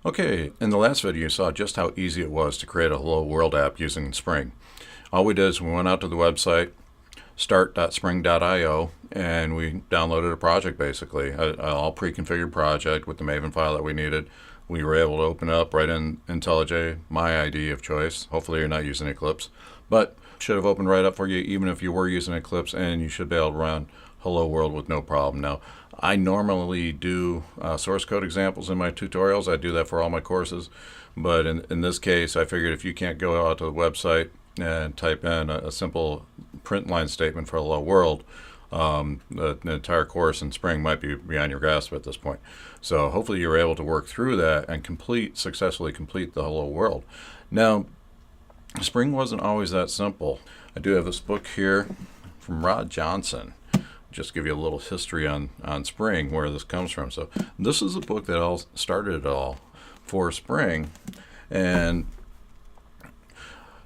Okay, in the last video you saw just how easy it was to create a Hello World app using Spring. All we did is we went out to the website start.spring.io and we downloaded a project, basically, an all pre-configured project with the Maven file that we needed. We were able to open it up right in IntelliJ, my IDE of choice. Hopefully you're not using Eclipse, but should have opened right up for you even if you were using Eclipse, and you should be able to run Hello World with no problem. Now, I normally do source code examples in my tutorials. I do that for all my courses, but in this case, I figured if you can't go out to the website and type in a simple print line statement for Hello World, the entire course in Spring might be beyond your grasp at this point. So hopefully you're able to work through that and successfully complete the Hello World. Now, Spring wasn't always that simple. I do have this book here from Rod Johnson. Just give you a little history on Spring, where this comes from. So this is the book that all started it all for Spring. And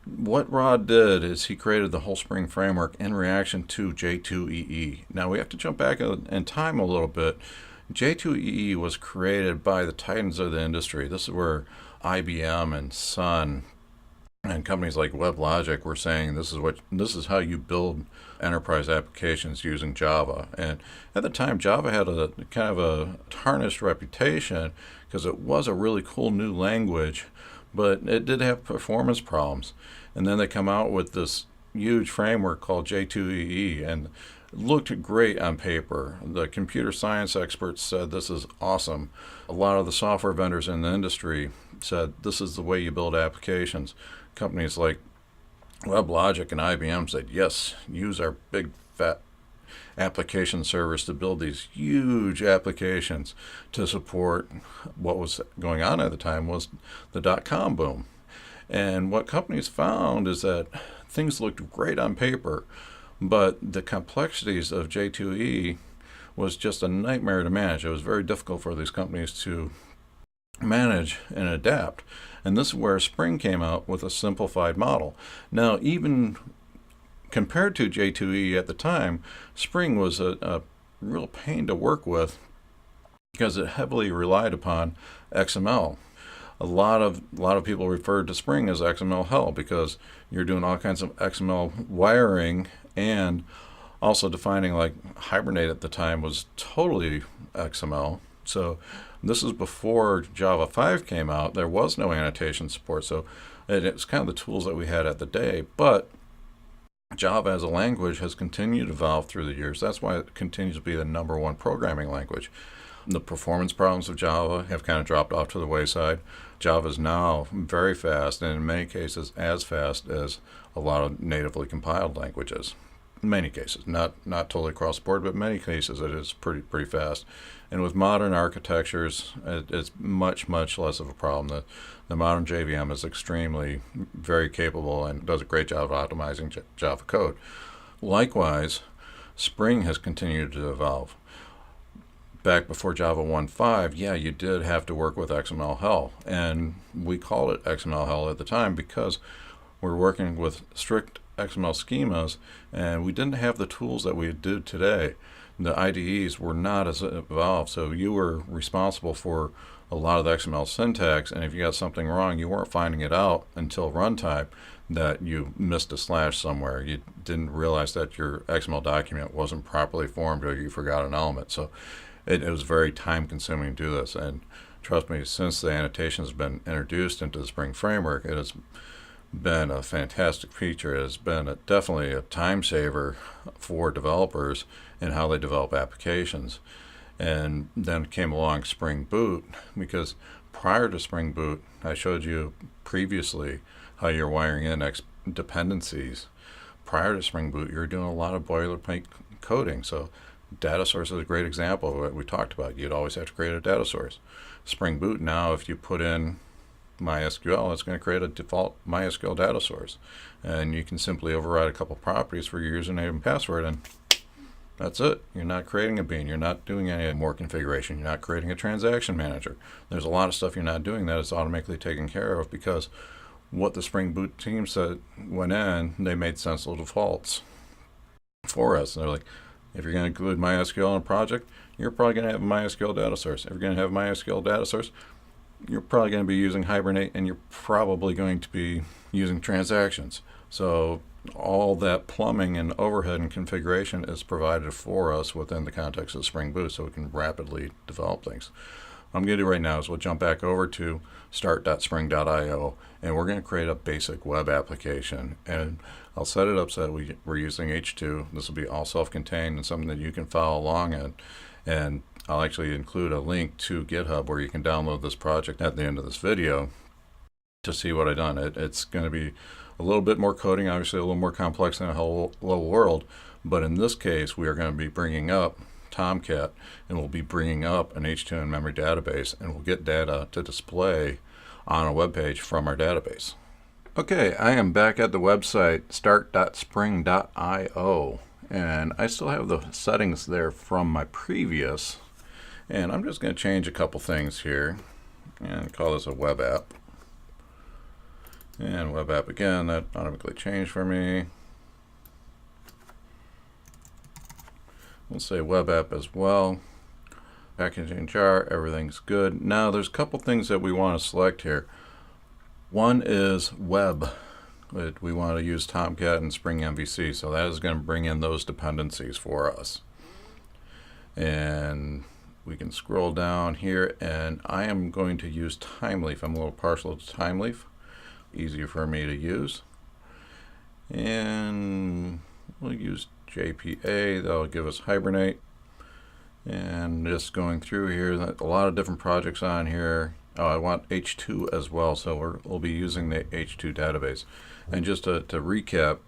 what Rod did is he created the whole Spring framework in reaction to J2EE. Now we have to jump back in time a little bit. J2EE was created by the titans of the industry. This is where IBM and Sun and companies like WebLogic were saying this is how you build enterprise applications using Java. And at the time, Java had a kind of a tarnished reputation because it was a really cool new language, but it did have performance problems. And then they come out with this huge framework called J2EE, and it looked great on paper. The computer science experts said this is awesome. A lot of the software vendors in the industry said this is the way you build applications. Companies like WebLogic and IBM said, yes, use our big fat application servers to build these huge applications to support what was going on at the time was the dot-com boom. And what companies found is that things looked great on paper, but the complexities of J2E was just a nightmare to manage. It was very difficult for these companies to manage and adapt. And this is where Spring came out with a simplified model. Now, even compared to J2E at the time, Spring was a real pain to work with because it heavily relied upon XML. A lot of people referred to Spring as XML hell because you're doing all kinds of XML wiring, and also defining, like Hibernate at the time was totally XML. So this is before Java 5 came out. There was no annotation support, so it's kind of the tools that we had at the day. But Java as a language has continued to evolve through the years. That's why it continues to be the #1 programming language. The performance problems of Java have kind of dropped off to the wayside. Java is now very fast, and in many cases as fast as a lot of natively compiled languages. In many cases, not totally across the board, but in many cases it is pretty fast. And with modern architectures, it's much less of a problem. The modern JVM is extremely very capable and does a great job of optimizing Java code. Likewise, Spring has continued to evolve. Back before Java 1.5, yeah, you did have to work with XML hell, and we called it XML hell at the time because we're working with strict XML schemas, and we didn't have the tools that we do today. The IDEs were not as evolved, so you were responsible for a lot of the XML syntax, and if you got something wrong, you weren't finding it out until runtime that you missed a slash somewhere. You didn't realize that your XML document wasn't properly formed, or you forgot an element. So it was very time consuming to do this, and trust me, since the annotation has been introduced into the Spring framework, it has been a fantastic feature. It has been definitely a time saver for developers in how they develop applications. And then came along Spring Boot, because prior to Spring Boot, I showed you previously how you're wiring in dependencies. Prior to Spring Boot, you're doing a lot of boilerplate coding. So data source is a great example of what we talked about. You'd always have to create a data source. Spring Boot now, if you put in MySQL, it's going to create a default MySQL data source, and you can simply override a couple properties for your username and password, and that's it. You're not creating a bean. You're not doing any more configuration. You're not creating a transaction manager. There's a lot of stuff you're not doing that is automatically taken care of because what the Spring Boot team said went in, they made sensible defaults for us. And they're like, if you're going to include MySQL in a project, you're probably going to have a MySQL data source. If you're going to have a MySQL data source, you're probably going to be using Hibernate, and you're probably going to be using transactions. So all that plumbing and overhead and configuration is provided for us within the context of Spring Boot, so we can rapidly develop things. What I'm going to do right now is we'll jump back over to start.spring.io, and we're going to create a basic web application. And I'll set it up so that we're using H2. This will be all self-contained and something that you can follow along in. And I'll actually include a link to GitHub where you can download this project at the end of this video to see what I've done. It's going to be a little bit more coding, obviously a little more complex than a Hello World, but in this case we are going to be bringing up Tomcat, and we'll be bringing up an H2 in-memory database, and we'll get data to display on a web page from our database. Okay, I am back at the website start.spring.io, and I still have the settings there from my previous, and I'm just going to change a couple things here and call this a web app. And web app again, that automatically changed for me. We'll say web app as well. Packaging jar, everything's good. Now there's a couple things that we want to select here. One is web. We want to use Tomcat and Spring MVC, so that is going to bring in those dependencies for us. And we can scroll down here, and I am going to use Timeleaf. I'm a little partial to Timeleaf. Easier for me to use. And we'll use JPA. That'll give us Hibernate. And just going through here, a lot of different projects on here. Oh, I want H2 as well, so we'll be using the H2 database. And just to recap,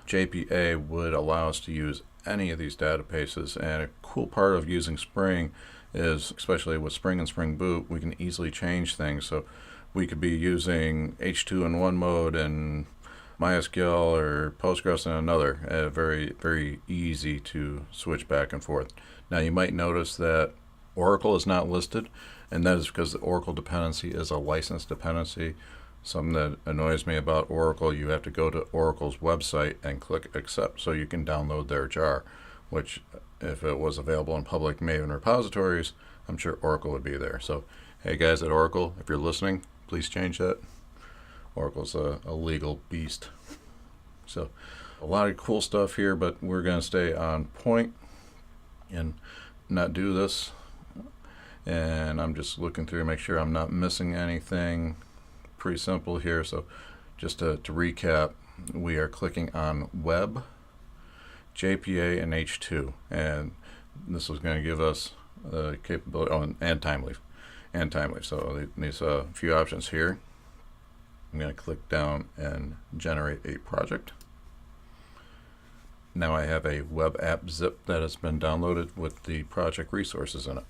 JPA would allow us to use any of these databases, and a cool part of using Spring is, especially with Spring and Spring Boot, we can easily change things. So we could be using H2 in one mode and MySQL or Postgres in another. Very, very easy to switch back and forth. Now you might notice that Oracle is not listed, and that is because the Oracle dependency is a licensed dependency. Something that annoys me about Oracle, you have to go to Oracle's website and click accept so you can download their jar, which if it was available in public Maven repositories, I'm sure Oracle would be there. So hey guys at Oracle, if you're listening, please change that. Oracle's a legal beast. So a lot of cool stuff here, but we're going to stay on point and not do this. And I'm just looking through to make sure I'm not missing anything. Pretty simple here. So just to recap, we are clicking on web, JPA, and H2, and this is going to give us the capability, and Timeleaf. So these few options here. I'm going to click down and generate a project. Now I have a web app zip that has been downloaded with the project resources in it.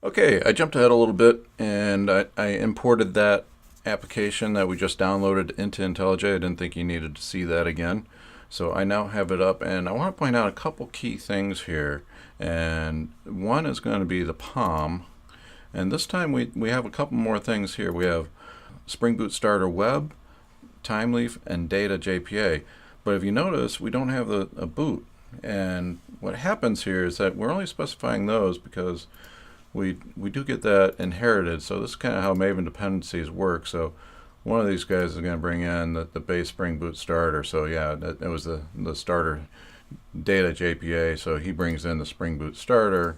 Okay, I jumped ahead a little bit, and I imported that application that we just downloaded into IntelliJ. I didn't think you needed to see that again. So I now have it up, and I want to point out a couple key things here. And one is going to be the POM. And this time we have a couple more things here. We have Spring Boot Starter Web, Timeleaf, and Data JPA. But if you notice, we don't have a boot. And what happens here is that we're only specifying those because we do get that inherited. So this is kind of how Maven dependencies work. So one of these guys is going to bring in the base Spring Boot starter. So yeah, that was the starter Data JPA. So he brings in the Spring Boot starter,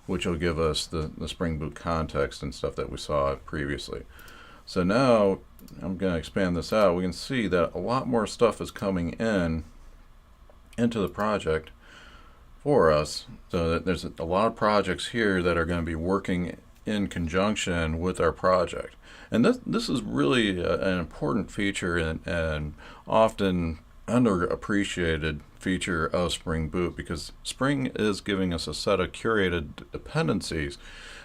which will give us the Spring Boot context and stuff that we saw previously. So now I'm going to expand this out. We can see that a lot more stuff is coming into the project for us. So that there's a lot of projects here that are going to be working in conjunction with our project. And this is really an important feature and often underappreciated feature of Spring Boot, because Spring is giving us a set of curated dependencies.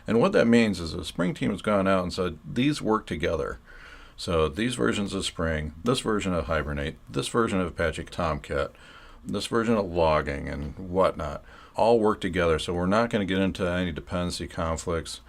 And what that means is the Spring team has gone out and said, these work together. So these versions of Spring, this version of Hibernate, this version of Apache Tomcat, this version of logging and whatnot, all work together. So we're not going to get into any dependency conflicts.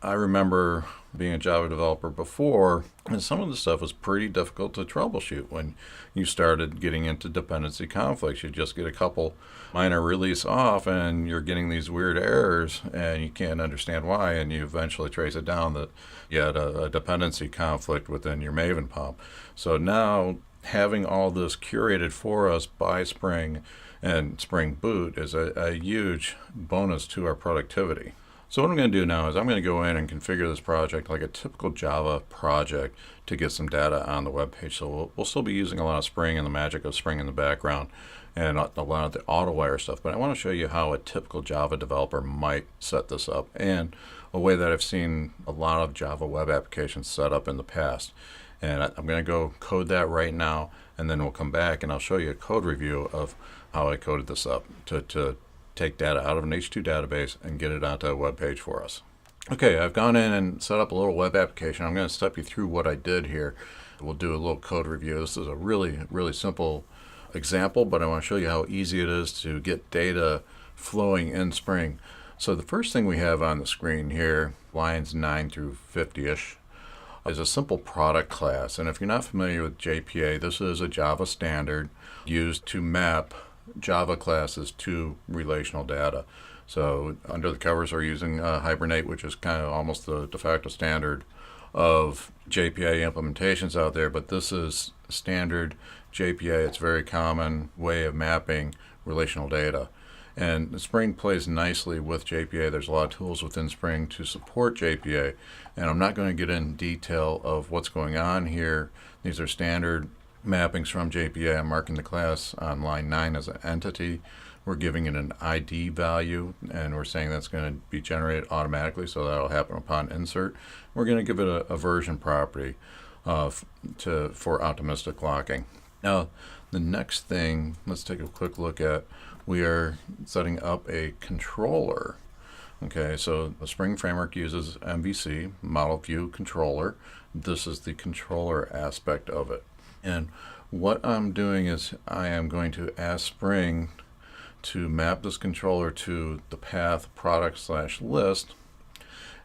I remember being a Java developer before, and some of the stuff was pretty difficult to troubleshoot when you started getting into dependency conflicts. You just get a couple minor release off, and you're getting these weird errors, and you can't understand why, and you eventually trace it down that you had a dependency conflict within your Maven pump. So now having all this curated for us by Spring and Spring Boot is a huge bonus to our productivity. So what I'm going to do now is I'm going to go in and configure this project like a typical Java project to get some data on the web page. So we'll still be using a lot of Spring and the magic of Spring in the background and a lot of the AutoWire stuff. But I want to show you how a typical Java developer might set this up, and a way that I've seen a lot of Java web applications set up in the past. And I'm going to go code that right now, and then we'll come back and I'll show you a code review of how I coded this up to take data out of an H2 database and get it onto a web page for us. Okay, I've gone in and set up a little web application. I'm going to step you through what I did here. We'll do a little code review. This is a really, really simple example, but I want to show you how easy it is to get data flowing in Spring. So the first thing we have on the screen here, lines 9 through 50-ish, is a simple product class. And if you're not familiar with JPA, this is a Java standard used to map Java classes to relational data. So under the covers we're using Hibernate, which is kind of almost the de facto standard of JPA implementations out there, but this is standard JPA. It's a very common way of mapping relational data. And Spring plays nicely with JPA. There's a lot of tools within Spring to support JPA, and I'm not going to get in detail of what's going on here. These are standard mappings from JPA. I'm marking the class on line 9 as an entity. We're giving it an ID value, and we're saying that's going to be generated automatically, so that'll happen upon insert. We're going to give it a version property for optimistic locking. Now, the next thing, let's take a quick look at, we are setting up a controller. Okay, so the Spring Framework uses MVC, Model View Controller. This is the controller aspect of it. And what I'm doing is I am going to ask Spring to map this controller to the path product/list.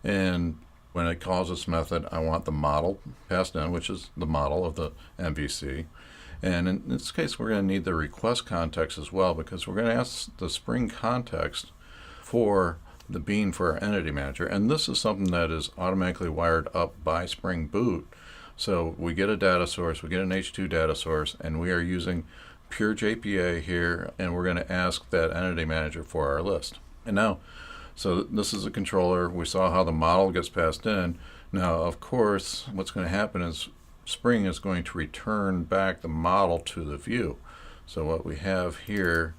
And when it calls this method, I want the model passed in, which is the model of the MVC. And in this case, we're going to need the request context as well, because we're going to ask the Spring context for the bean for our entity manager. And this is something that is automatically wired up by Spring Boot. So we get a data source, we get an H2 data source, and we are using pure JPA here, and we're going to ask that entity manager for our list. And now, so this is a controller. We saw how the model gets passed in. Now, of course, what's going to happen is Spring is going to return back the model to the view. So what we have here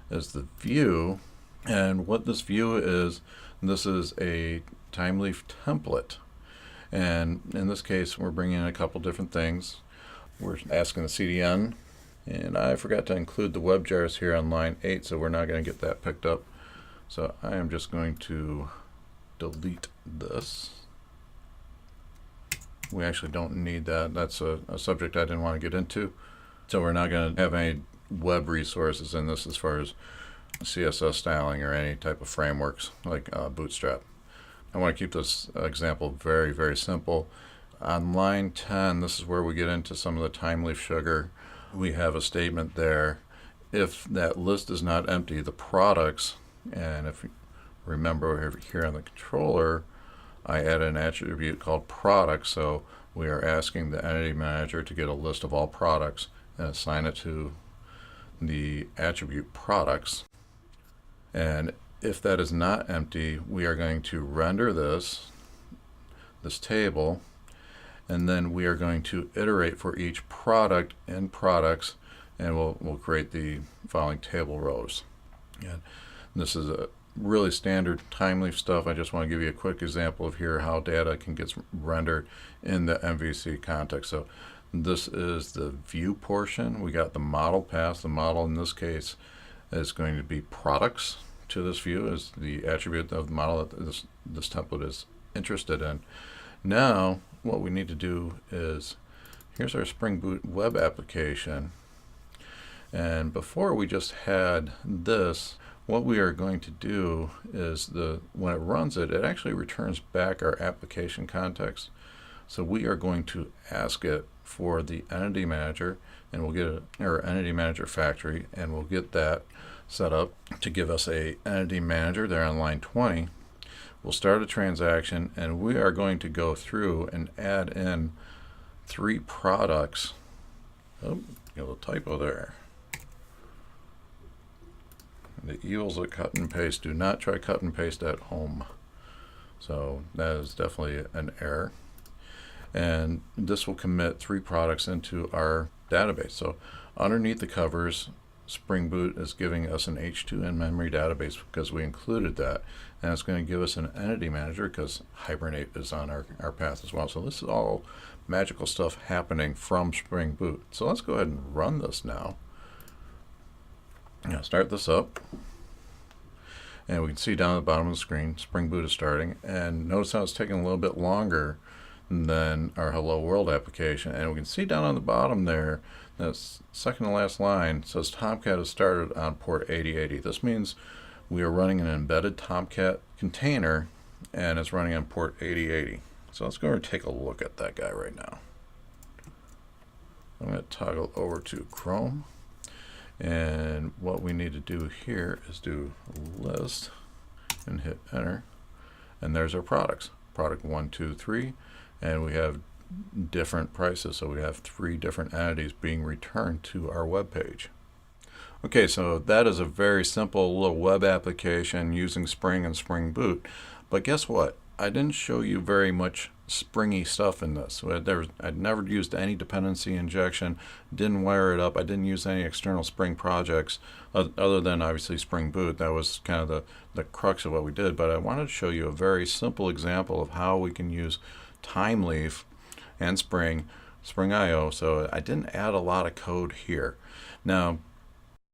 is the view, and what this view is, this is a Timeleaf template. And in this case, we're bringing in a couple different things. We're asking the CDN, and I forgot to include the WebJARs here on line 8, so we're not going to get that picked up. So I am just going to delete this. We actually don't need that. That's a subject I didn't want to get into. So we're not going to have any web resources in this as far as CSS styling or any type of frameworks like Bootstrap. I want to keep this example very, very simple. On line 10, this is where we get into some of the Timeleaf sugar. We have a statement there. If that list is not empty, the products, and if you remember here on the controller, I add an attribute called products. So we are asking the entity manager to get a list of all products and assign it to the attribute products. And if that is not empty, we are going to render this table, and then we are going to iterate for each product in products, and we'll create the following table rows. And this is a really standard Timeleaf stuff. I just want to give you a quick example of here how data can get rendered in the MVC context. So this is the view portion. We got the model pass. The model in this case is going to be products. To this view is the attribute of the model that this template is interested in. Now what we need to do is, here's our Spring Boot web application, and before we just had this, what we are going to do is when it runs it, it actually returns back our application context. So we are going to ask it for the entity manager, and we'll get our entity manager factory, and we'll get that set up to give us a entity manager there on line 20. We'll start a transaction, and we are going to go through and add in 3 products. Oh, a little typo there. The evils of cut and paste. Do not try cut and paste at home. So that is definitely an error. And this will commit 3 products into our database. So underneath the covers, Spring Boot is giving us an H2 in-memory database because we included that. And it's going to give us an entity manager because Hibernate is on our path as well. So this is all magical stuff happening from Spring Boot. So let's go ahead and run this now. Now start this up. And we can see down at the bottom of the screen, Spring Boot is starting. And notice how it's taking a little bit longer than our Hello World application. And we can see down on the bottom there, that's second to last line, says Tomcat has started on port 8080. This means we are running an embedded Tomcat container, and it's running on port 8080. So let's go and take a look at that guy right now. I'm going to toggle over to Chrome. And what we need to do here is do list and hit enter. And there's our products. Product 1, 2, 3. And we have different prices. So we have 3 different entities being returned to our web page. Okay, so that is a very simple little web application using Spring and Spring Boot. But guess what? I didn't show you very much springy stuff in this. I'd never used any dependency injection, didn't wire it up. I didn't use any external Spring projects other than obviously Spring Boot. That was kind of the crux of what we did. But I wanted to show you a very simple example of how we can use Timeleaf and Spring.io. So I didn't add a lot of code here. Now,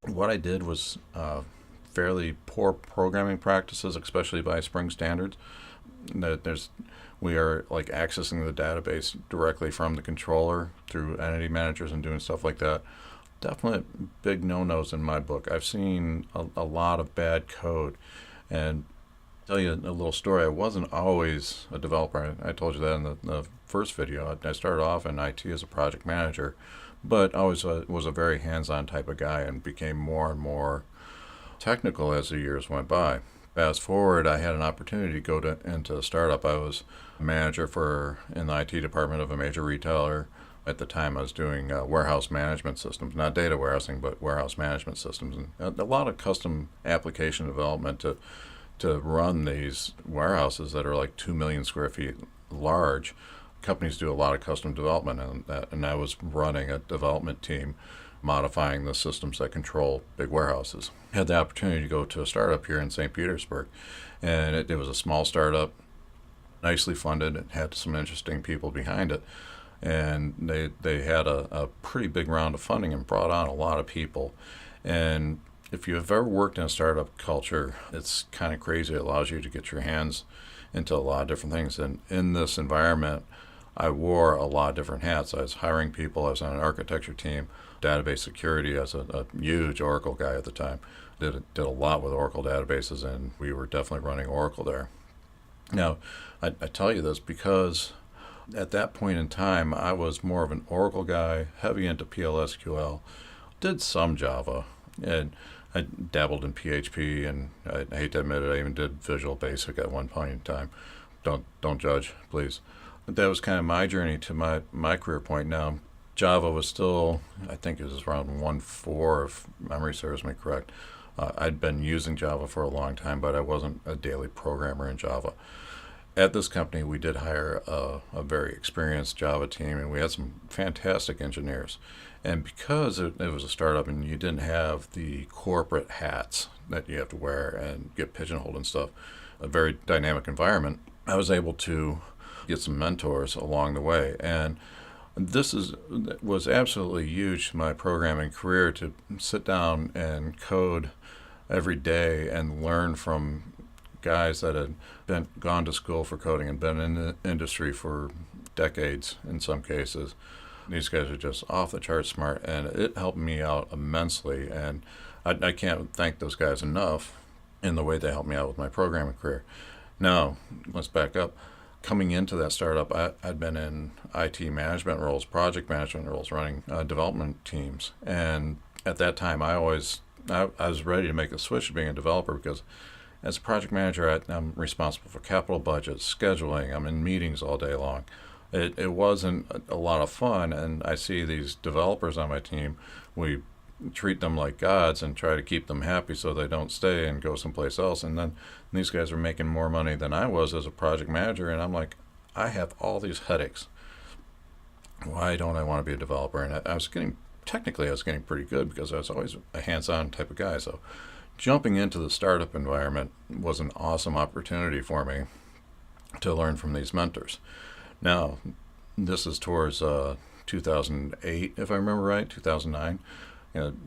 what I did was fairly poor programming practices, especially by Spring standards. We are like accessing the database directly from the controller through entity managers and doing stuff like that. Definitely big no-nos in my book. I've seen a lot of bad code. And I'll tell you a little story. I wasn't always a developer. I told you that in the first video. I started off in IT as a project manager, but always was a very hands-on type of guy and became more and more technical as the years went by. Fast forward, I had an opportunity to go into a startup. I was a manager in the IT department of a major retailer. At the time, I was doing warehouse management systems, not data warehousing, but warehouse management systems, and a lot of custom application development to run these warehouses that are like 2 million square feet large. Companies do a lot of custom development, and I was running a development team modifying the systems that control big warehouses. I had the opportunity to go to a startup here in St. Petersburg, and it was a small startup, nicely funded. It had some interesting people behind it, and they had a pretty big round of funding and brought on a lot of people. And if you have ever worked in a startup culture, it's kind of crazy. It allows you to get your hands into a lot of different things. And in this environment, I wore a lot of different hats. I was hiring people. I was on an architecture team, database security as a huge Oracle guy at the time. Did a lot with Oracle databases, and we were definitely running Oracle there. Now, I tell you this because at that point in time, I was more of an Oracle guy, heavy into PLSQL, did some Java, and I dabbled in PHP, and I hate to admit it, I even did Visual Basic at one point in time. Don't judge, please. But that was kind of my journey to my career point. Now, Java was still, I think it was around 1.4, if memory serves me correct. I'd been using Java for a long time, but I wasn't a daily programmer in Java. At this company, we did hire a very experienced Java team, and we had some fantastic engineers. And because it was a startup and you didn't have the corporate hats that you have to wear and get pigeonholed and stuff, a very dynamic environment, I was able to get some mentors along the way. And this was absolutely huge to my programming career, to sit down and code every day and learn from guys that had gone to school for coding and been in the industry for decades in some cases. These guys are just off the chart smart, and it helped me out immensely. And I can't thank those guys enough in the way they helped me out with my programming career. Now, let's back up. Coming into that startup, I'd been in IT management roles, project management roles, running development teams. And at that time, I was ready to make the switch to being a developer because as a project manager, I'm responsible for capital budgets, scheduling. I'm in meetings all day long. It wasn't a lot of fun, and I see these developers on my team. We treat them like gods and try to keep them happy so they don't stay and go someplace else. And then these guys are making more money than I was as a project manager, and I'm like, I have all these headaches. Why don't I want to be a developer? And I was getting pretty good because I was always a hands-on type of guy. So jumping into the startup environment was an awesome opportunity for me to learn from these mentors. Now, this is towards 2008, if I remember right, 2009.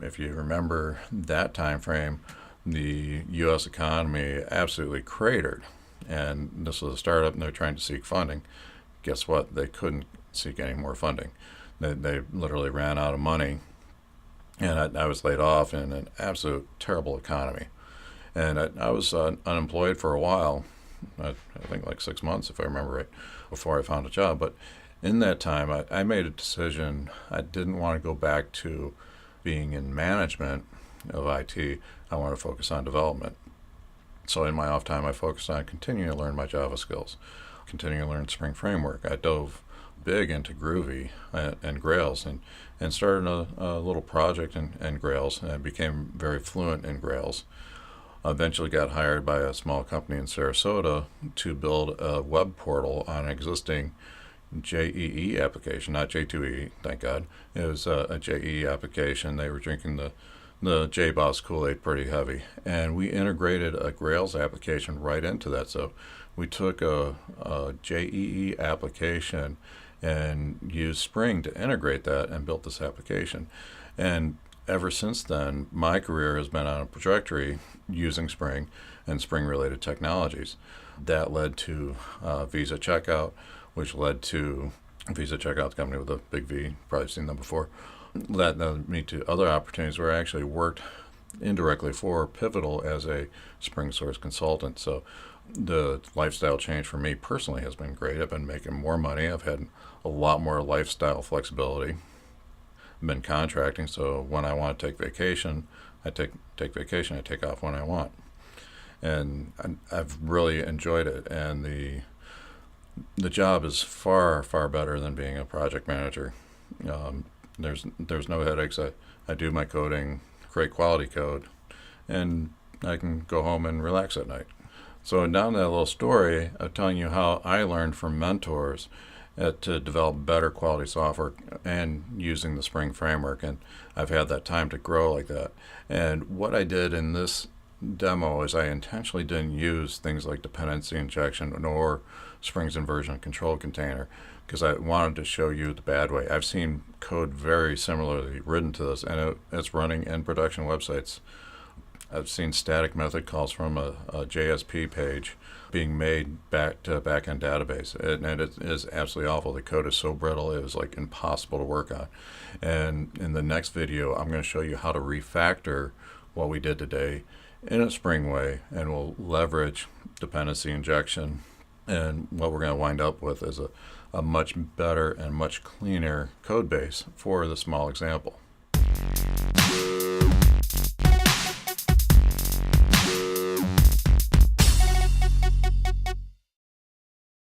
If you remember that time frame, the U.S. economy absolutely cratered, and this was a startup, and they're trying to seek funding. Guess what? They couldn't seek any more funding. They literally ran out of money, and I was laid off in an absolute terrible economy. And I was unemployed for a while, I think like 6 months, if I remember right, before I found a job. But in that time, I made a decision. I didn't want to go back to being in management of IT. I want to focus on development. So in my off time, I focused on continuing to learn my Java skills, continuing to learn Spring Framework. I dove big into Groovy and Grails and started a little project in Grails and became very fluent in Grails. Eventually got hired by a small company in Sarasota to build a web portal on an existing JEE application, not J2EE, thank God. It was a JEE application. They were drinking the JBoss Kool-Aid pretty heavy. And we integrated a Grails application right into that. So we took a JEE application and used Spring to integrate that and built this application. And ever since then, my career has been on a trajectory using Spring and Spring-related technologies. That led to Visa Checkout, which led to Visa Checkout, the company with a big V, probably seen them before. That led me to other opportunities where I actually worked indirectly for Pivotal as a Spring Source consultant. So the lifestyle change for me personally has been great. I've been making more money. I've had a lot more lifestyle flexibility. I've been contracting, so when I want to take vacation, I take vacation. I take off when I want. And I've really enjoyed it. And the job is far, far better than being a project manager. There's no headaches. I do my coding, create quality code, and I can go home and relax at night. So down that little story of telling you how I learned from mentors to develop better quality software and using the Spring Framework, and I've had that time to grow like that. And what I did in this demo is I intentionally didn't use things like dependency injection nor Spring's inversion control container because I wanted to show you the bad way. I've seen code very similarly written to this, and it's running in production websites. I've seen static method calls from a JSP page being made back to a backend database, and it is absolutely awful. The code is so brittle, it was like impossible to work on. And in the next video, I'm going to show you how to refactor what we did today in a Spring way, and we'll leverage dependency injection. And what we're going to wind up with is a much better and much cleaner code base for the small example.